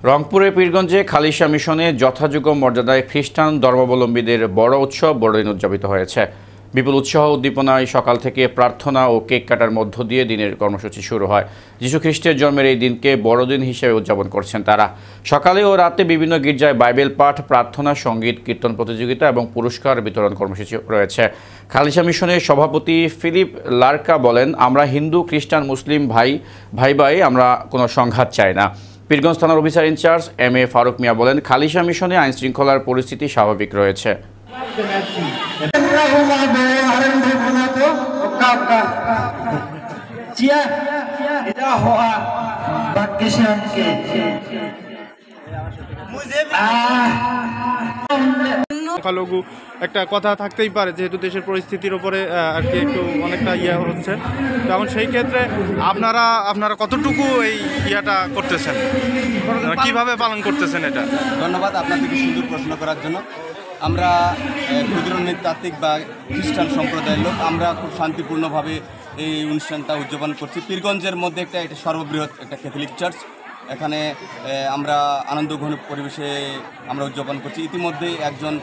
রংপুরের পীরগঞ্জে খালিশা মিশনে যথাযোগ্য মর্যাদায় খ্রিস্টান ধর্মাবলম্বীদের বড় উৎসব বড়দিন উদযাপিত হয়েছে। বিপুল উৎসাহ উদ্দীপনায় সকাল থেকে প্রার্থনা ও কেক কাটার মধ্য দিয়ে দিনের কর্মসূচি শুরু হয়। যিশু খ্রিস্টের জন্মের এই দিনকে বড়দিন হিসেবে উদযাপন করছেন তারা। সকালে ও রাতে বিভিন্ন গির্জায় বাইবেল পাঠ, প্রার্থনা, সঙ্গীত, কীর্তন প্রতিযোগিতা এবং পুরস্কার বিতরণ কর্মসূচি রয়েছে। খালিশা মিশনের সভাপতি ফিলিপ লার্কা বলেন, আমরা হিন্দু, খ্রিস্টান, মুসলিম ভাই আমরা কোনো সংঘাত চাই না। পীরগঞ্জ থানার অফিসার ইনচার্জ এম.এ. ফারুক মিয়া বলেন, খালিশা মিশনে আইনশৃঙ্খলার পরিস্থিতি স্বাভাবিক রয়েছে। সংখ্যালঘু একটা কথা থাকতেই পারে, যেহেতু দেশের পরিস্থিতির উপরে আর কি একটু অনেকটা হচ্ছে। তখন সেই ক্ষেত্রে আপনারা কতটুকু এই ইয়াটা করতেছেন, কিভাবে পালন করতেছেন এটা? ধন্যবাদ আপনাদেরকে সুন্দর প্রশ্ন করার জন্য। আমরা ক্ষুদ্র নৃতাত্ত্বিক বা খ্রিস্টান সম্প্রদায়ের লোক, আমরা খুব শান্তিপূর্ণভাবে এই অনুষ্ঠানটা উদযাপন করছি। পীরগঞ্জের মধ্যে এটা সর্ববৃহৎ একটা ক্যাথলিক চার্চ। এখানে আমরা আনন্দঘন পরিবেশে আমরা উদযাপন করছি। ইতিমধ্যেই একজন